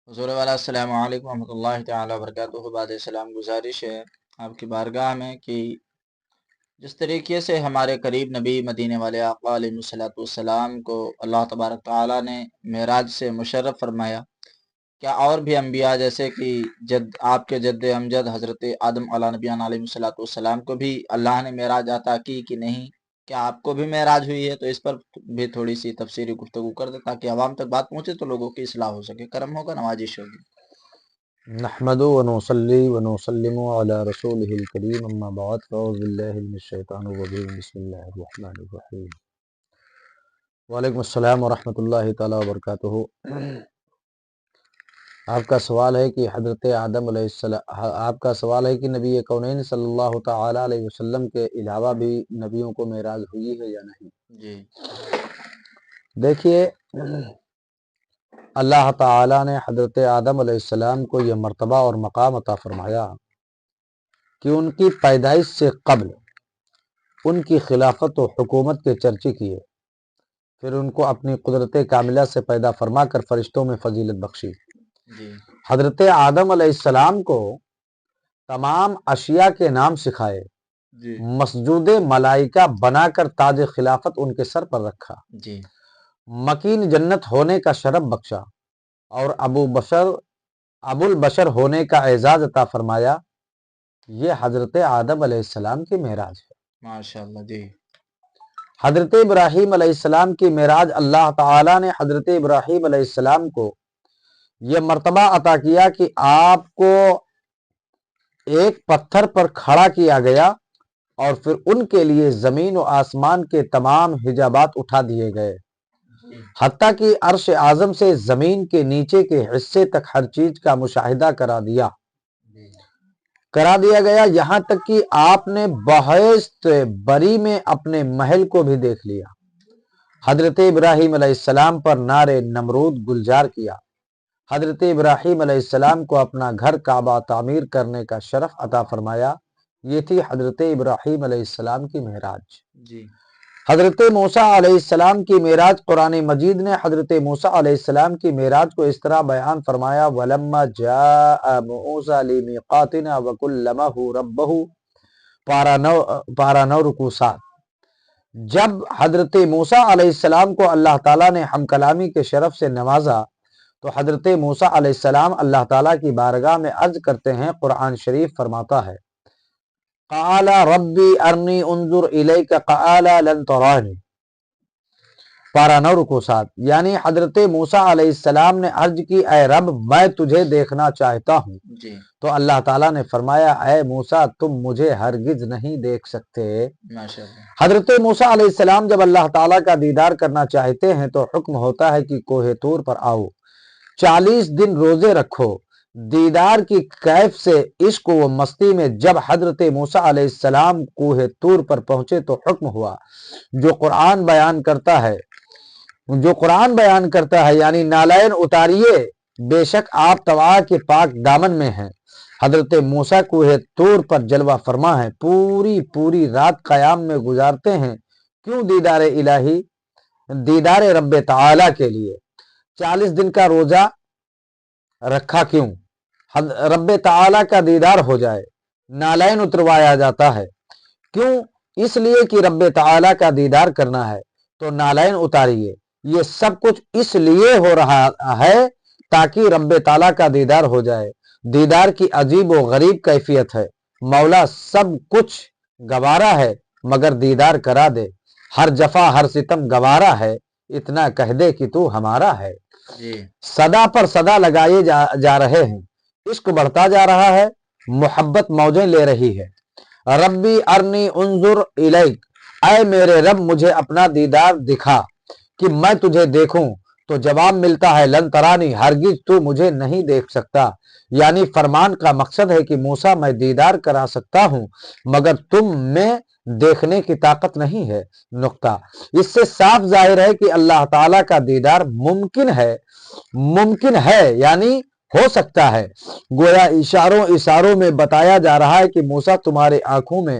حضور والا السلام علیکم ورحمۃ اللہ تعالیٰ وبرکاتہ۔ بعد سلام گزارش ہے آپ کی بارگاہ میں کہ جس طریقے سے ہمارے قریب نبی مدینے والے آقا علیہ الصلوۃ والسلام کو اللہ تبارک تعالیٰ نے معراج سے مشرف فرمایا، کیا اور بھی انبیاء جیسے کہ آپ کے جد امجد حضرت آدم علیہ نبیان علیہ الصلوۃ والسلام کو بھی اللہ نے معراج عطا کی کہ نہیں؟ کیا آپ کو بھی معراج ہوئی ہے؟ تو اس پر بھی تھوڑی سی تفصیلی گفتگو کر دیں تاکہ عوام تک بات پہنچے تو لوگوں کی اصلاح ہو سکے، کرم ہوگا، نوازش ہوگی۔ نحمد ونصلي ونسلم على رسوله الكريم اما بعد فاعوذ بالله من الشیطان الرجیم بسم اللہ الرحمن الرحیم۔ وعلیکم السلام ورحمۃ اللہ تعالیٰ وبرکاتہ۔ آپ کا سوال ہے کہ حضرت آدم علیہ السلام کہ نبی کونین صلی اللہ تعالیٰ علیہ وسلم کے علاوہ بھی نبیوں کو معراج ہوئی ہے یا نہیں؟ جی دیکھیے، اللہ تعالیٰ نے حضرت آدم علیہ السلام کو یہ مرتبہ اور مقام عطا فرمایا کہ ان کی پیدائش سے قبل ان کی خلافت و حکومت کے چرچے کیے، پھر ان کو اپنی قدرت کاملہ سے پیدا فرما کر فرشتوں میں فضیلت بخشی۔ جی حضرت آدم علیہ السلام کو تمام اشیاء کے نام سکھائے، جی مسجود ملائکہ بنا کر تاج خلافت ان کے سر پر رکھا، جی مکین جنت ہونے کا شرف بخشا اور ابو البشر ہونے کا اعزاز عطا فرمایا۔ یہ حضرت آدم علیہ السلام کی معراج ہے۔ ماشاء اللہ۔ جی حضرت ابراہیم علیہ السلام کی معراج، اللہ تعالیٰ نے حضرت ابراہیم علیہ السلام کو یہ مرتبہ عطا کیا کہ آپ کو ایک پتھر پر کھڑا کیا گیا اور پھر ان کے لیے زمین و آسمان کے تمام حجابات اٹھا دیے گئے، حتیٰ کہ عرش اعظم سے زمین کے نیچے کے حصے تک ہر چیز کا مشاہدہ کرا دیا گیا، یہاں تک کہ آپ نے بہشت بری میں اپنے محل کو بھی دیکھ لیا۔ حضرت ابراہیم علیہ السلام پر نار نمرود گلزار کیا۔ حضرت ابراہیم علیہ السلام کو اپنا گھر کعبہ تعمیر کرنے کا شرف عطا فرمایا۔ یہ تھی حضرت ابراہیم علیہ السلام کی معراج۔ جی حضرت موسیٰ علیہ السلام کی معراج، قرآن مجید نے حضرت موسیٰ علیہ السلام کی معراج کو اس طرح بیان فرمایا: وَلَمَّا جَاءَ مُوسَىٰ لِمِيقَاتِنَا وَكَلَّمَهُ رَبُّهُ، پارہ 9 رکوع 7۔ جب حضرت موسیٰ علیہ السلام کو اللہ تعالیٰ نے ہم کلامی کے شرف سے نوازا تو حضرت موسیٰ علیہ السلام اللہ تعالیٰ کی بارگاہ میں عرض کرتے ہیں۔ قرآن شریف فرماتا ہے: قال ربی ارنی انظر الیک قال لن ترانی، پارہ 9 رکوع 7۔ یعنی حضرت موسیٰ علیہ السلام نے عرض کی: اے رب، میں تجھے دیکھنا چاہتا ہوں۔ جی تو اللہ تعالیٰ نے فرمایا: اے موسیٰ، تم مجھے ہرگز نہیں دیکھ سکتے۔ ماشاء اللہ۔ حضرت موسیٰ علیہ السلام جب اللہ تعالیٰ کا دیدار کرنا چاہتے ہیں تو حکم ہوتا ہے کہ کوہ طور پر آؤ، 40 دن روزے رکھو۔ دیدار کی کیف سے عشق و مستی میں جب حضرت موسیٰ علیہ السلام کوہ طور پر پہنچے تو حکم ہوا جو قرآن بیان کرتا ہے یعنی نالین اتاریے، بے شک آپ طوا کے پاک دامن میں ہیں۔ حضرت موسیٰ کوہ طور پر جلوہ فرما ہیں، پوری رات قیام میں گزارتے ہیں۔ کیوں؟ دیدار الہی، دیدار رب تعالیٰ کے لیے 40 دن کا روزہ رکھا۔ کیوں؟ رب تعالیٰ کا دیدار ہو جائے، نالین اتروایا جاتا ہے۔ کیوں؟ اس لیے کہ رب تعالیٰ کا دیدار کرنا ہے تو نالین اتاریے۔ یہ سب کچھ اس لیے ہو رہا ہے تاکہ رب تعالیٰ کا دیدار ہو جائے۔ دیدار کی عجیب و غریب کیفیت ہے۔ مولا سب کچھ گوارا ہے مگر دیدار کرا دے، ہر جفا ہر ستم گوارا ہے، اتنا کہہ دے کہ تو ہمارا ہے۔ جی صدا پر صدا لگائے جا رہے ہیں، عشق بڑھتا جا رہا ہے، محبت موجیں لے رہی ہے۔ ربی ارنی انظر الیک، اے میرے رب مجھے اپنا دیدار دکھا کہ میں تجھے دیکھوں۔ تو جواب ملتا ہے لن ترانی، ہرگز تو مجھے نہیں دیکھ سکتا۔ یعنی فرمان کا مقصد ہے کہ موسیٰ میں دیدار کرا سکتا ہوں مگر تم میں دیکھنے کی طاقت نہیں ہے۔ نقطہ۔ اس سے صاف ظاہر ہے کہ اللہ تعالیٰ کا دیدار ممکن ہے یعنی ہو سکتا ہے۔ گویا اشاروں میں بتایا جا رہا ہے کہ موسیٰ تمہارے آنکھوں میں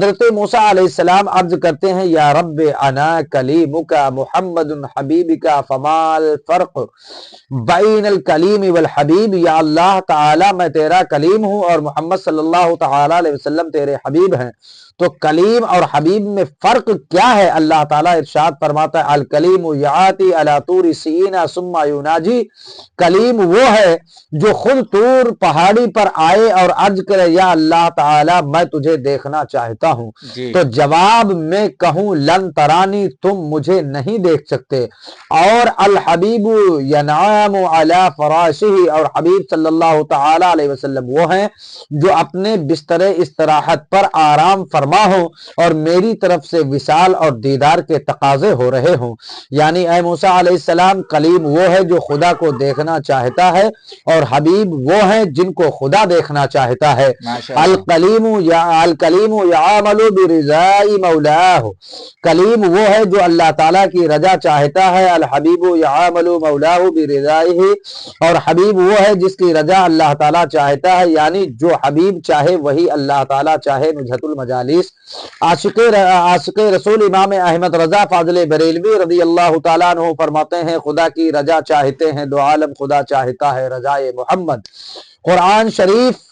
حضرت موسیٰ علیہ السلام عرض کرتے ہیں یا رب انا کلیمک محمد حبیبک فما الفرق بین الکلیم والحبیب، یا اللہ تعالی میں تیرا کلیم ہوں اور محمد صلی اللہ تعالی علیہ وسلم تیرے حبیب ہیں، تو کلیم اور حبیب میں فرق کیا ہے؟ اللہ تعالیٰ ارشاد فرماتا ہے الکلیم یاتی علی طور سینا ثم یناجی، کلیم وہ ہے جو خود طور پہاڑی پر آئے اور عرض کرے یا اللہ تعالیٰ میں تجھے دیکھنا چاہتا ہوں، تو جواب میں کہوں لن ترانی، تم مجھے نہیں دیکھ سکتے، اور الحبیب ینام علی فراشہ، اور حبیب صلی اللہ تعالی علیہ وسلم وہ ہیں جو اپنے بستر استراحت پر آرام فرما ہوں اور میری طرف سے وصال اور دیدار کے تقاضے ہو رہے ہوں۔ یعنی اے موسیٰ علیہ السلام، کلیم وہ ہے جو خدا کو دیکھنا چاہتا ہے اور حبیب وہ ہیں جن کو خدا دیکھنا چاہتا ہے۔ الکلیم یعمل برضاء مولاہ، کلیم وہ ہے جو اللہ تعالیٰ کی رضا چاہتا ہے، الحبیب یعمل مولاہ برضائہ، اور حبیب وہ ہے جس کی رضا اللہ تعالیٰ چاہتا ہے، یعنی جو حبیب چاہے وہی اللہ تعالیٰ چاہے۔ نزہۃ المجالس عاشق رسول امام احمد رضا فاضل بریلوی رضی اللہ تعالیٰ عنہ فرماتے ہیں خدا کی رضا چاہتے ہیں دو عالم، خدا چاہتا ہے رضائے محمد۔ قرآن شریف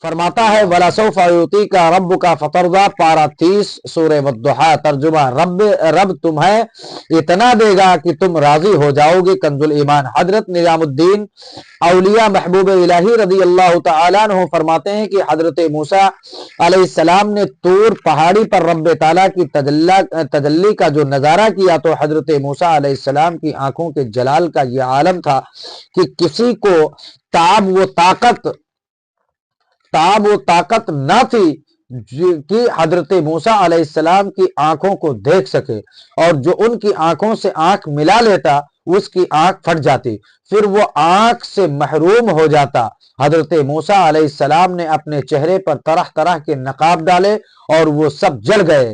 فرماتا ہے وَلَسَوْفَ يُعْطِيكَ رَبُّكَ فَتَرْضَىٰ، پارہ 30 سورہ والضحیٰ، ترجمہ رب تمہیں اتنا دے گا کہ تم راضی ہو جاؤ گے۔ کنز الایمان حضرت نظام الدین اولیاء محبوب الہی رضی اللہ تعالیٰ عنہ فرماتے ہیں کہ حضرت موسیٰ علیہ السلام نے طور پہاڑی پر رب تعالیٰ کی تجلی کا جو نظارہ کیا تو حضرت موسیٰ علیہ السلام کی آنکھوں کے جلال کا یہ عالم تھا کہ کسی کو تاب و طاقت نہ تھی کہ حضرت موسیٰ علیہ السلام کی آنکھوں کو دیکھ سکے، اور جو ان کی آنکھوں سے آنکھ ملا لیتا اس کی آنکھ پھٹ جاتی، پھر وہ آنکھ سے محروم ہو جاتا۔ حضرت موسیٰ علیہ السلام نے اپنے چہرے پر طرح طرح کے نقاب ڈالے اور وہ سب جل گئے،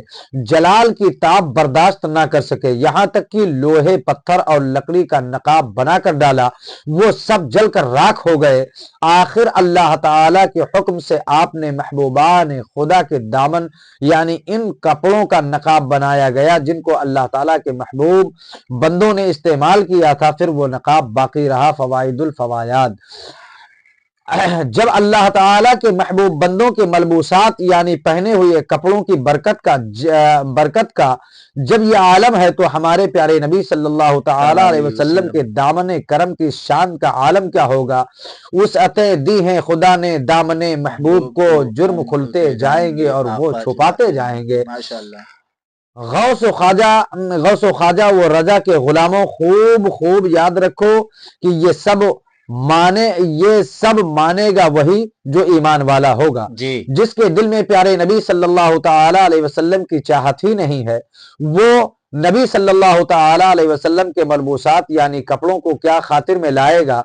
جلال کی تاب برداشت نہ کر سکے، یہاں تک کہ لوہے پتھر اور لکڑی کا نقاب بنا کر ڈالا، وہ سب جل کر راکھ ہو گئے۔ آخر اللہ تعالیٰ کے حکم سے آپ نے محبوبان خدا کے دامن یعنی ان کپڑوں کا نقاب بنایا گیا جن کو اللہ تعالیٰ کے محبوب بندوں نے استعمال کیا تھا، پھر وہ نقاب باقی رہا۔ فوائد الفوائد، جب اللہ تعالیٰ کے محبوب بندوں کے ملبوسات یعنی پہنے ہوئے کپڑوں کی برکت کا جب یہ عالم ہے تو ہمارے پیارے نبی صلی اللہ تعالی علیہ وسلم کے دامن کرم کی شان کا عالم کیا ہوگا۔ وسعتیں دی ہیں خدا نے دامن محبوب کو، جرم کھلتے جائیں گے اور وہ چھپاتے جائیں گے۔ غوث و خواجہ و رضا کے غلاموں، خوب یاد رکھو کہ یہ سب مانے گا وہی جو ایمان والا ہوگا، جس کے دل میں پیارے نبی صلی اللہ تعالی علیہ وسلم کی چاہت ہی نہیں ہے، وہ نبی صلی اللہ تعالی علیہ وسلم کے ملبوسات یعنی کپڑوں کو کیا خاطر میں لائے گا۔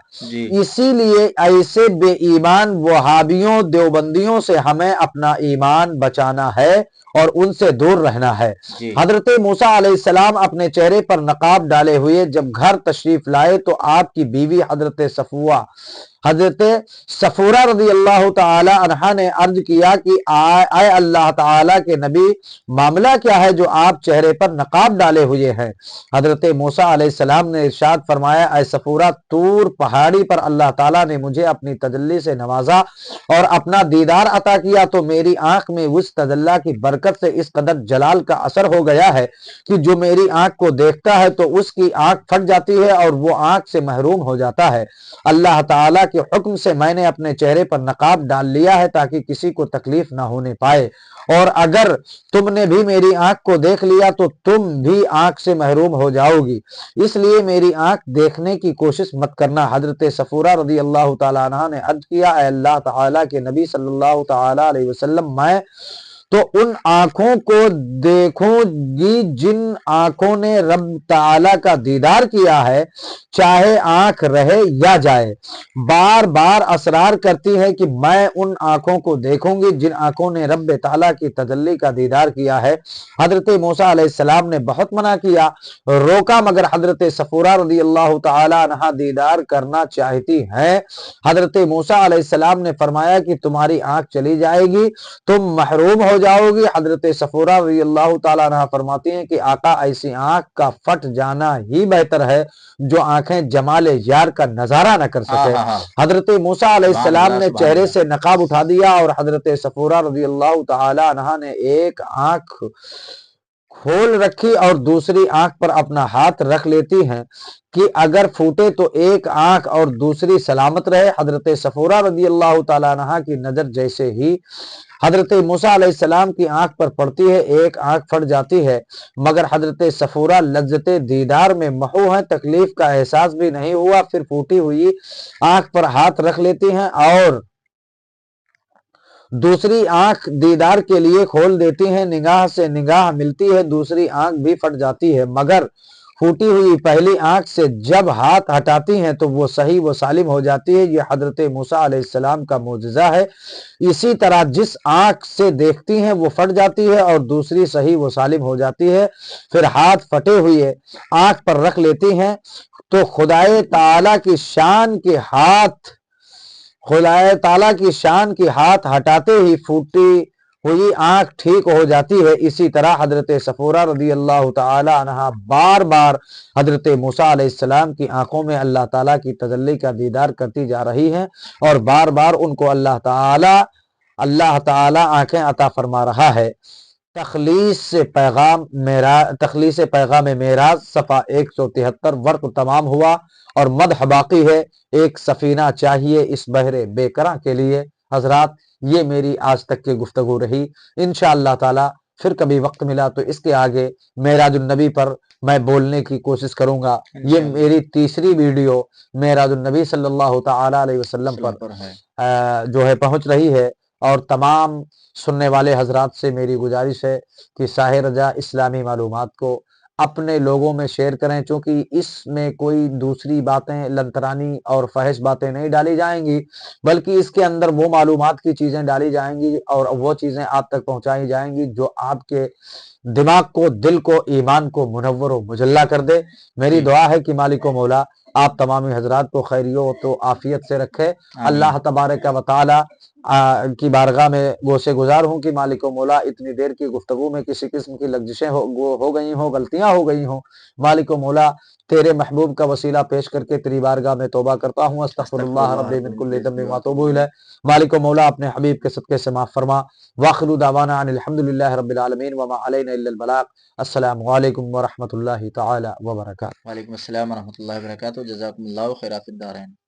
اسی لیے ایسے بے ایمان وہابیوں دیوبندیوں سے ہمیں اپنا ایمان بچانا ہے اور ان سے دور رہنا ہے۔ حضرت موسیٰ علیہ السلام اپنے چہرے پر نقاب ڈالے ہوئے جب گھر تشریف لائے تو آپ کی بیوی حضرت صفورہ رضی اللہ تعالی عنہا نے عرض کیا کہ اے اللہ تعالیٰ کے نبی، معاملہ کیا ہے جو آپ چہرے پر نقاب ڈالے ہوئے ہیں؟ حضرت موسیٰ علیہ السلام نے ارشاد فرمایا اے صفورہ، طور پہاڑی پر اللہ تعالیٰ نے مجھے اپنی تجلی سے نوازا اور اپنا دیدار عطا کیا تو میری آنکھ میں اس تجلی کی برکت سے اس قدر جلال کا اثر ہو گیا ہے کہ جو میری آنکھ کو دیکھتا ہے تو اس کی آنکھ پھٹ جاتی ہے اور وہ آنکھ سے محروم ہو جاتا ہے۔ اللہ تعالیٰ کے حکم سے میں نے اپنے چہرے پر نقاب ڈال لیا ہے تاکہ کسی کو تکلیف نہ ہونے پائے، اور اگر تم نے بھی میری آنکھ کو دیکھ لیا تو تم بھی آنکھ سے محروم ہو جاؤ گی، اس لیے میری آنکھ دیکھنے کی کوشش مت کرنا۔ حضرت صفورہ رضی اللہ تعالیٰ عنہ نے عرض کیا اے اللہ تعالیٰ کے نبی صلی اللہ تعالیٰ علیہ وسلم، میں تو ان آنکھوں کو دیکھوں گی جن آنکھوں نے رب تعالیٰ کا دیدار کیا ہے، چاہے آنکھ رہے یا جائے۔ بار بار اصرار کرتی ہے کہ میں ان آنکھوں کو دیکھوں گی جن آنکھوں نے رب تعالیٰ کی تجلی کا دیدار کیا ہے۔ حضرت موسیٰ علیہ السلام نے بہت منع کیا، روکا، مگر حضرت صفورہ رضی اللہ تعالی عنہا دیدار کرنا چاہتی ہیں۔ حضرت موسیٰ علیہ السلام نے فرمایا کہ تمہاری آنکھ چلی جائے گی، تم محروم ہو جاؤ گی۔ حضرت صفورہ رضی اللہ تعالیٰ عنہ فرماتی ہیں کہ آقا ایسی آنکھ کا پھٹ جانا ہی بہتر ہے جو آنکھیں جمال یار کا نظارہ نہ کر سکے۔ حضرت موسیٰ علیہ سبحان السلام اللہ نے سبحان چہرے اللہ۔ سے نقاب اٹھا دیا اور حضرت صفورہ رضی اللہ تعالیٰ عنہ نے ایک آنکھ کھول رکھی اور دوسری آنکھ پر اپنا ہاتھ رکھ لیتی ہیں کہ اگر پھوٹے تو ایک آنکھ اور دوسری سلامت رہے۔ حضرت صفورہ رضی اللہ تعالیٰ عنہ کی نظر جیسے ہی حضرت موسیٰ علیہ السلام کی آنکھ پر پڑتی ہے ایک آنکھ پھٹ جاتی ہے، مگر حضرت صفورہ لذت دیدار میں محو ہیں، تکلیف کا احساس بھی نہیں ہوا۔ پھر پھوٹی ہوئی آنکھ پر ہاتھ رکھ لیتی ہیں اور دوسری آنکھ دیدار کے لیے کھول دیتی ہیں، نگاہ سے نگاہ ملتی ہے، دوسری آنکھ بھی پھٹ جاتی ہے، مگر پھوٹی ہوئی پہلی آنکھ سے جب ہاتھ ہٹاتی ہیں تو وہ صحیح و سالم ہو جاتی ہے۔ یہ حضرت موسیٰ علیہ السلام کا معجزہ ہے۔ اسی طرح جس آنکھ سے دیکھتی ہیں وہ پھٹ جاتی ہے اور دوسری صحیح و سالم ہو جاتی ہے، پھر ہاتھ پھٹے ہوئے آنکھ پر رکھ لیتی ہیں تو خدائے تعالیٰ کی شان کی ہاتھ ہٹاتے ہی پھوٹی ہوئی آنکھ ٹھیک ہو جاتی ہے۔ اسی طرح حضرت صفورہ رضی اللہ تعالی عنہ بار بار حضرت موسیٰ علیہ السلام کی آنکھوں میں اللہ تعالیٰ کی تجلی کا دیدار کرتی جا رہی ہیں اور بار بار ان کو اللہ تعالیٰ آنکھیں عطا فرما رہا ہے۔ تخلیص پیغام معراج صفحہ 173 ورق تمام ہوا اور مدح باقی ہے۔ ایک سفینہ چاہیے اس بحر بے کراں کے لیے۔ حضرات یہ میری آج تک کی گفتگو رہی، انشاءاللہ تعالی پھر کبھی وقت ملا تو اس کے آگے معراج النبی پر میں بولنے کی کوشش کروں گا۔ یہ میری تیسری ویڈیو معراج النبی صلی اللہ تعالی علیہ وسلم پر جو ہے پہنچ رہی ہے، اور تمام سننے والے حضرات سے میری گزارش ہے کہ ساہ رجا اسلامی معلومات کو اپنے لوگوں میں شیئر کریں، چونکہ اس میں کوئی دوسری باتیں لنترانی اور فحش باتیں نہیں ڈالی جائیں گی، بلکہ اس کے اندر وہ معلومات کی چیزیں ڈالی جائیں گی اور وہ چیزیں آپ تک پہنچائی جائیں گی جو آپ کے دماغ کو، دل کو، ایمان کو منور و مجلہ کر دے۔ میری دعا ہے کہ مالک و مولا آپ تمامی حضرات کو خیریت و عافیت سے رکھے۔ اللہ تبارک و تعالی کی بارگاہ میں گوشے گزار ہوں کہ مالک و مولا اتنی دیر کی گفتگو میں کسی قسم کی لغزشیں ہو گئی ہوں، غلطیاں ہو گئی ہوں، مالک و مولا تیرے محبوب کا وسیلہ پیش کر کے تیری بارگاہ میں توبہ کرتا ہوں۔ استغفر اللہ ربی من کل ذنب و اتوب الیہ۔ مالک و مولا اپنے حبیب کے صدقے سے معاف فرما۔ واخر دعوانا ان الحمدللہ رب العالمین وما علینا الا البلاغ۔ السلام علیکم ورحمۃ اللہ تعالی وبرکاتہ۔ وعلیکم السلام ورحمۃ اللہ وبرکاتہ۔ جزاکم اللہ خیر فی الدارین۔